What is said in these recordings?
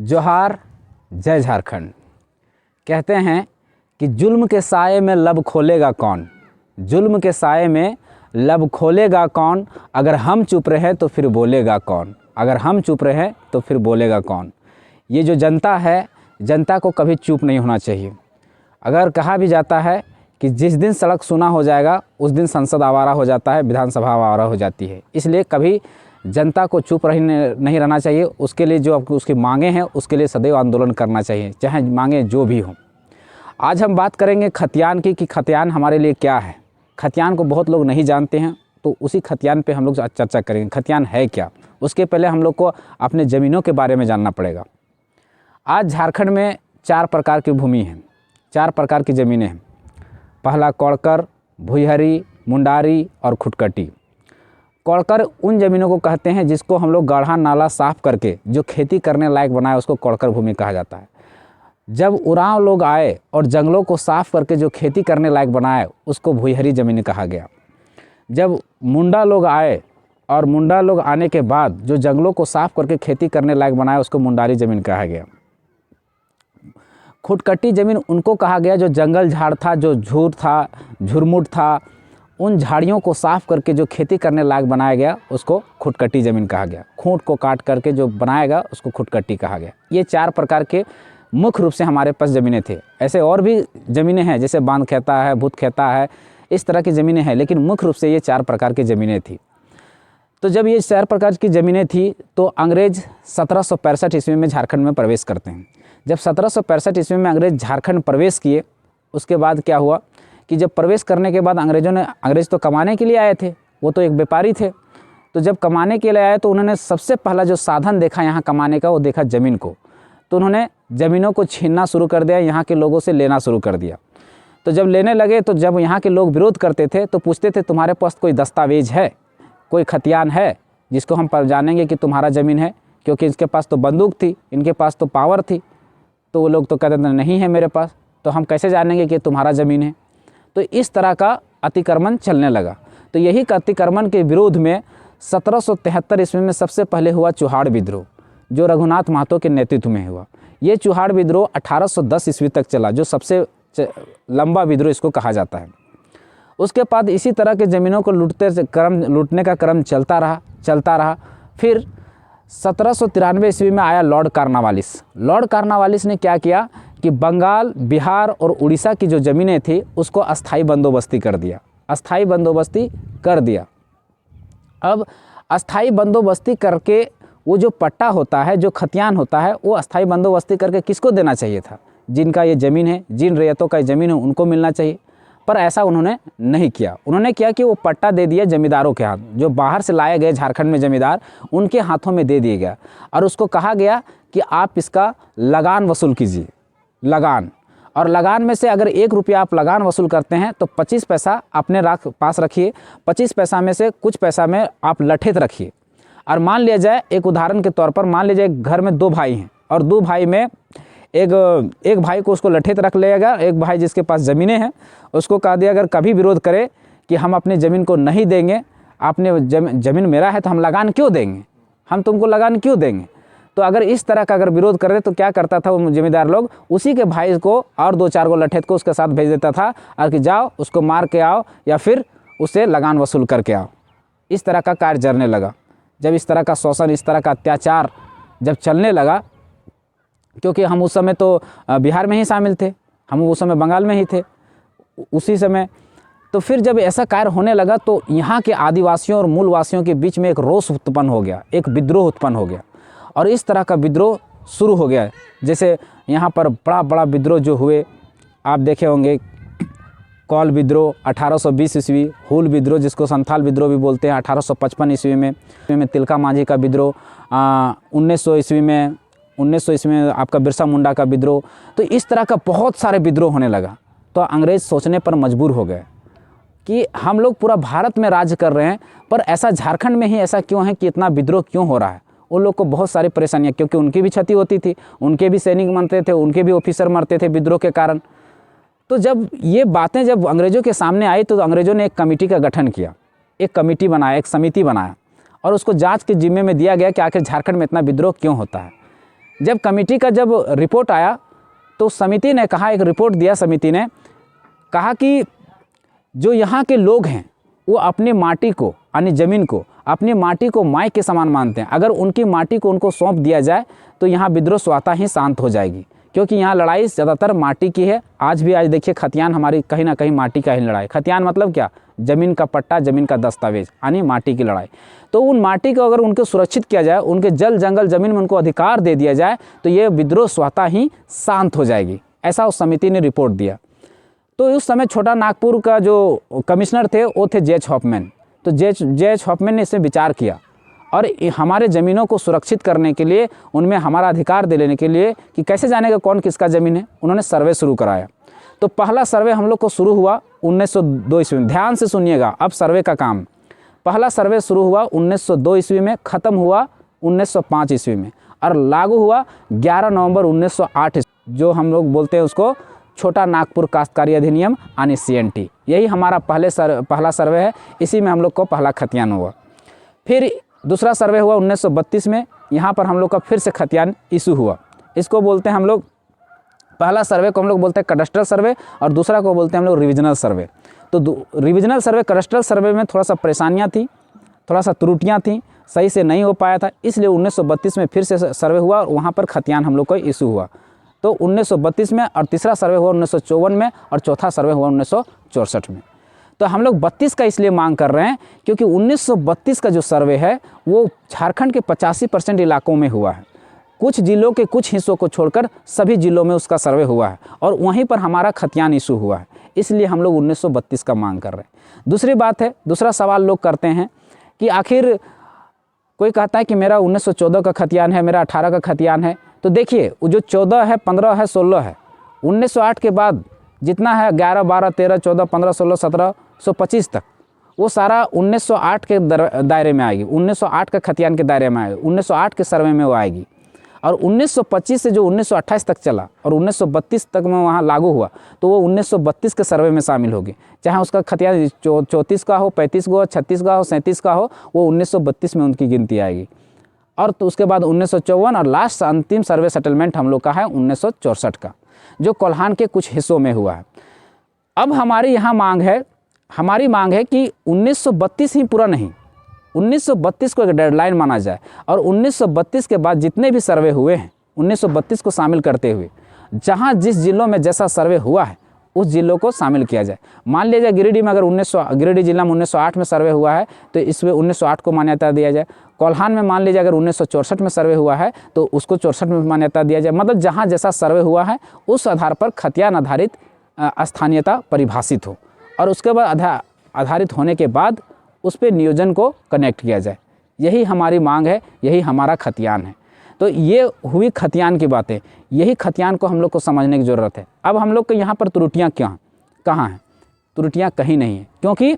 जोहार, जय झारखंड। कहते हैं कि जुल्म के साए में लब खोलेगा कौन, जुल्म के साए में लब खोलेगा कौन, अगर हम चुप रहे तो फिर बोलेगा कौन, अगर हम चुप रहे तो फिर बोलेगा कौन। ये जो जनता है, जनता को कभी चुप नहीं होना चाहिए। अगर कहा भी जाता है कि जिस दिन सड़क सूना हो जाएगा उस दिन संसद आवारा हो जाता है, विधानसभा आवारा हो जाती है। इसलिए कभी जनता को चुप नहीं रहना चाहिए। उसके लिए जो उसकी मांगे हैं उसके लिए सदैव आंदोलन करना चाहिए, चाहे मांगे जो भी हों। आज हम बात करेंगे खतियान की कि खतियान हमारे लिए क्या है। खतियान को बहुत लोग नहीं जानते हैं, तो उसी खतियान पे हम लोग चर्चा करेंगे। खतियान है क्या, उसके पहले हम लोग को अपने ज़मीनों के बारे में जानना पड़ेगा। आज झारखंड में 4 प्रकार की भूमि है, 4 प्रकार की ज़मीनें हैं। पहला कौड़कर, भुइहरी, मुंडारी और खुटकटी। कौड़कर उन ज़मीनों को कहते हैं जिसको हम लोग गाढ़ा नाला साफ़ करके जो खेती करने लायक बनाए उसको कौड़कर भूमि कहा जाता है। जब उरांव लोग आए और जंगलों को साफ़ करके जो खेती करने लायक बनाए उसको भुइहरी ज़मीन कहा गया। जब मुंडा लोग आए और मुंडा लोग आने के बाद जो जंगलों को साफ़ करके खेती करने लायक बनाए उसको मुंडारी ज़मीन कहा गया। खुटकटी ज़मीन उनको कहा गया जो जंगल झाड़ था, जो झूर था, झुरमुट था, उन झाड़ियों को साफ़ करके जो खेती करने लायक बनाया गया उसको खुटकटी ज़मीन कहा गया। खूंट को काट करके जो बनाएगा उसको खुटकटी कहा गया। ये 4 प्रकार के मुख्य रूप से हमारे पास ज़मीनें थे। ऐसे और भी ज़मीनें हैं जैसे बांध खेता है, भूत खेता है, इस तरह की ज़मीनें हैं, लेकिन मुख्य रूप से ये 4 प्रकार की ज़मीनें थी। तो जब ये 4 प्रकार की ज़मीनें थी तो अंग्रेज़ 1765 ईस्वी में झारखंड में प्रवेश करते हैं। जब 1765 ईस्वी में अंग्रेज़ झारखंड प्रवेश किए, उसके बाद क्या हुआ कि जब प्रवेश करने के बाद अंग्रेज़ तो कमाने के लिए आए थे, वो तो एक व्यापारी थे। तो जब कमाने के लिए आए तो उन्होंने सबसे पहला जो साधन देखा यहाँ कमाने का, वो देखा ज़मीन को। तो उन्होंने ज़मीनों को छीनना शुरू कर दिया, यहाँ के लोगों से लेना शुरू कर दिया। तो जब लेने लगे तो जब यहाँ के लोग विरोध करते थे तो पूछते थे तुम्हारे पास कोई दस्तावेज है, कोई खतियान है जिसको हम पर जानेंगे कि तुम्हारा ज़मीन है, क्योंकि इसके पास तो बंदूक थी, इनके पास तो पावर थी। तो वो लोग तो कहते थे नहीं है मेरे पास, तो हम कैसे जानेंगे कि तुम्हारा ज़मीन है। तो इस तरह का अतिक्रमण चलने लगा। तो यही अतिक्रमण के विरोध में 1773 ईस्वी में सबसे पहले हुआ चुहाड़ विद्रोह, जो रघुनाथ महतो के नेतृत्व में हुआ। ये चुहाड़ विद्रोह 1810 ईस्वी तक चला, जो सबसे लंबा विद्रोह इसको कहा जाता है। उसके बाद इसी तरह के ज़मीनों को लूटने का क्रम चलता रहा। फिर 1793 ईस्वी में आया लॉर्ड कॉर्नवालिस। लॉर्ड कॉर्नवालिस ने क्या किया कि बंगाल, बिहार और उड़ीसा की जो ज़मीनें थी उसको अस्थाई बंदोबस्ती कर दिया, अस्थाई बंदोबस्ती कर दिया। अब अस्थाई बंदोबस्ती करके वो जो पट्टा होता है, जो खतियान होता है, वो अस्थाई बंदोबस्ती करके किसको देना चाहिए था? जिनका ये ज़मीन है, जिन रैयतों का ज़मीन है उनको मिलना चाहिए। पर ऐसा उन्होंने नहीं किया। उन्होंने क्या कि वो पट्टा दे दिया ज़मींदारों के हाथ, जो बाहर से लाए गए झारखंड में ज़मींदार, उनके हाथों में दे दिया गया। और उसको कहा गया कि आप इसका लगान वसूल कीजिए, लगान। और लगान में से अगर 1 रुपया आप लगान वसूल करते हैं तो 25 पैसा अपने पास रखिए, 25 पैसा में से कुछ पैसा में आप लठेत रखिए। और मान लिया जाए, एक उदाहरण के तौर पर मान लीजिए घर में 2 भाई हैं और 2 भाई में एक भाई को उसको लठेत रख लेगा, एक भाई जिसके पास ज़मीनें हैं उसको कहा दिया अगर कभी विरोध करे कि हम अपनी ज़मीन को नहीं देंगे, आपने ज़मीन मेरा है तो हम लगान क्यों देंगे, हम तुमको लगान क्यों देंगे। तो अगर इस तरह का अगर विरोध करे तो क्या करता था वो ज़मींदार लोग, उसी के भाई को और 2-4 को लठेत को उसके साथ भेज देता था और कि जाओ उसको मार के आओ या फिर उससे लगान वसूल करके आओ। इस तरह का कार्य चलने लगा। जब इस तरह का शोषण, इस तरह का अत्याचार जब चलने लगा, क्योंकि हम उस समय तो बिहार में ही शामिल थे, हम उस समय बंगाल में ही थे उसी समय। तो फिर जब ऐसा कार्य होने लगा तो यहाँ के आदिवासियों और मूलवासियों के बीच में एक रोष उत्पन्न हो गया, एक विद्रोह उत्पन्न हो गया। और इस तरह का विद्रोह शुरू हो गया। जैसे यहाँ पर बड़ा विद्रोह जो हुए आप देखे होंगे, कौल विद्रोह 1820 ईस्वी, हुल विद्रोह जिसको संथाल विद्रोह भी बोलते हैं 1855 ईस्वी में तिलका मांझी का विद्रोह 1900 ईस्वी में आपका बिरसा मुंडा का विद्रोह। तो इस तरह का बहुत सारे विद्रोह होने लगा। तो अंग्रेज़ सोचने पर मजबूर हो गए कि हम लोग पूरा भारत में राज कर रहे हैं, पर ऐसा झारखंड में ही ऐसा क्यों है कि इतना विद्रोह क्यों हो रहा है। उन लोग को बहुत सारी परेशानियाँ, क्योंकि उनकी भी क्षति होती थी, उनके भी सैनिक मरते थे, उनके भी ऑफिसर मरते थे विद्रोह के कारण। तो जब ये बातें जब अंग्रेज़ों के सामने आई तो अंग्रेज़ों ने एक कमेटी का गठन किया, एक कमेटी बनाया, एक समिति बनाया और उसको जांच के जिम्मे में दिया गया कि आखिर झारखंड में इतना विद्रोह क्यों होता है। जब कमेटी का जब रिपोर्ट आया तो समिति ने कहा, एक रिपोर्ट दिया समिति ने, कहा कि जो यहाँ के लोग हैं वो अपनी माटी को यानी ज़मीन को, अपनी माटी को माई के समान मानते हैं। अगर उनकी माटी को उनको सौंप दिया जाए तो यहाँ विद्रोह स्वतः ही शांत हो जाएगी, क्योंकि यहाँ लड़ाई ज़्यादातर माटी की है। आज भी आज देखिए खतियान हमारी कहीं ना कहीं माटी का ही लड़ाई। खतियान मतलब क्या? ज़मीन का पट्टा, ज़मीन का दस्तावेज, यानी माटी की लड़ाई। तो उन माटी को अगर उनको सुरक्षित किया जाए, उनके जल जंगल ज़मीन में उनको अधिकार दे दिया जाए तो ये विद्रोह स्वतः ही शांत हो जाएगी, ऐसा उस समिति ने रिपोर्ट दिया। तो उस समय छोटा नागपुर का जो कमिश्नर थे वो थे जे.एच. हॉफमैन। तो जे.एच. हॉफमैन ने इसमें विचार किया और हमारे ज़मीनों को सुरक्षित करने के लिए, उनमें हमारा अधिकार दे लेने के लिए कि कैसे जानेगा कौन किसका ज़मीन है, उन्होंने सर्वे शुरू कराया। तो पहला सर्वे हम लोग को शुरू हुआ 1902 ईस्वी में। ध्यान से सुनिएगा, अब सर्वे का काम। पहला सर्वे शुरू हुआ 1902 ईस्वी में, ख़त्म हुआ 1905 ईस्वी में और लागू हुआ 11 नवंबर 1908, जो हम लोग बोलते हैं उसको छोटा नागपुर काश्तकारी अधिनियम यानी CNT। यही हमारा पहला सर्वे है, इसी में हम लोग को पहला खतियान हुआ। फिर दूसरा सर्वे हुआ 1932 में, यहाँ पर हम लोग का फिर से खतियान इशू हुआ। इसको बोलते हैं हम लोग, पहला सर्वे को हम लोग बोलते हैं कडस्ट्रल सर्वे और दूसरा को बोलते हैं हम लोग रिविजनल सर्वे। तो रिविजनल सर्वे, कडस्ट्रल सर्वे में थोड़ा सा परेशानियाँ थी, थोड़ा सा त्रुटियाँ थी, सही से नहीं हो पाया था, इसलिए 1932 में फिर से सर्वे हुआ और वहाँ पर खतियान हम लोग को इशू हुआ। तो 1932 में, और तीसरा सर्वे हुआ 1954 में और चौथा सर्वे हुआ 1964 में। तो हम लोग 32 का इसलिए मांग कर रहे हैं क्योंकि 1932 का जो सर्वे है वो झारखंड के 85% इलाकों में हुआ है। कुछ जिलों के कुछ हिस्सों को छोड़कर सभी जिलों में उसका सर्वे हुआ है और वहीं पर हमारा खतियान इशू हुआ है, इसलिए हम लोग 1932 का मांग कर रहे हैं। दूसरी बात है, दूसरा सवाल लोग करते हैं कि आखिर कोई कहता है कि मेरा 1914 का खतियान है, मेरा 18 का खतियान है। तो देखिए, वो जो 14 है, 15 है, 16 है, 1908 के बाद जितना है 11, 12, 13, 14, 15, 16, 1725 तक, वो सारा 1908 के दायरे में आएगी, 1908 का खतियान के दायरे में आएगी, 1908 के सर्वे में वो आएगी। और 1925 से जो 1928 तक चला और 1932 तक में वहाँ लागू हुआ, तो वो 1932 के सर्वे में शामिल होगी। चाहे उसका खतियान 34 का हो, 35 का हो, 36 का हो, 37 का हो, वो 1932 में उनकी गिनती आएगी। और तो उसके बाद 1954 और लास्ट अंतिम सर्वे सेटलमेंट हम लोग का है 1964 का, जो कोल्हान के कुछ हिस्सों में हुआ है। अब हमारी यहाँ हमारी मांग है कि 1932 ही पूरा नहीं, 1932 को एक डेडलाइन माना जाए और 1932 के बाद जितने भी सर्वे हुए हैं 1932 को शामिल करते हुए, जहाँ जिस जिलों में जैसा सर्वे हुआ है उस जिलों को शामिल किया जाए। मान लीजिए गिरिडीह में अगर गिरिडीह जिला में 1908 में सर्वे हुआ है तो इसमें 1908 को मान्यता दिया जाए। कोल्हान में मान लीजिए अगर 1964 में सर्वे हुआ है तो उसको 64 में मान्यता दिया जाए। मतलब जहाँ जैसा सर्वे हुआ है उस आधार पर खतियान आधारित स्थानीयता परिभाषित हो और उसके बाद आधारित होने के बाद उस पर नियोजन को कनेक्ट किया जाए। यही हमारी मांग है, यही हमारा खतियान है। तो ये हुई खतियान की बातें, यही खतियान को हम लोग को समझने की ज़रूरत है। अब हम लोग के यहाँ पर त्रुटियाँ कहाँ हैं? त्रुटियाँ कहीं नहीं है, क्योंकि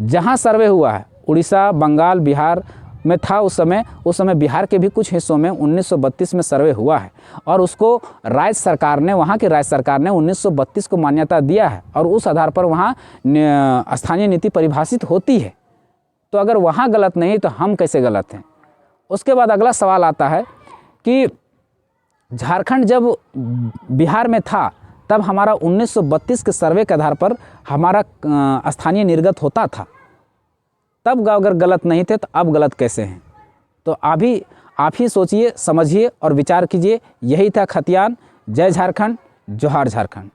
जहाँ सर्वे हुआ है उड़ीसा, बंगाल, बिहार में था उस समय बिहार के भी कुछ हिस्सों में 1932 में सर्वे हुआ है और उसको राज्य सरकार ने, वहाँ की राज्य सरकार ने 1932 को मान्यता दिया है और उस आधार पर वहाँ स्थानीय नीति परिभाषित होती है। तो अगर वहाँ गलत नहीं तो हम कैसे गलत हैं? उसके बाद अगला सवाल आता है कि झारखंड जब बिहार में था तब हमारा 1932 के सर्वे के आधार पर हमारा स्थानीय निर्गत होता था, तब अगर गलत नहीं थे तो अब गलत कैसे हैं? तो अभी आप ही सोचिए, समझिए और विचार कीजिए। यही था खतियान। जय झारखंड, जोहार झारखंड।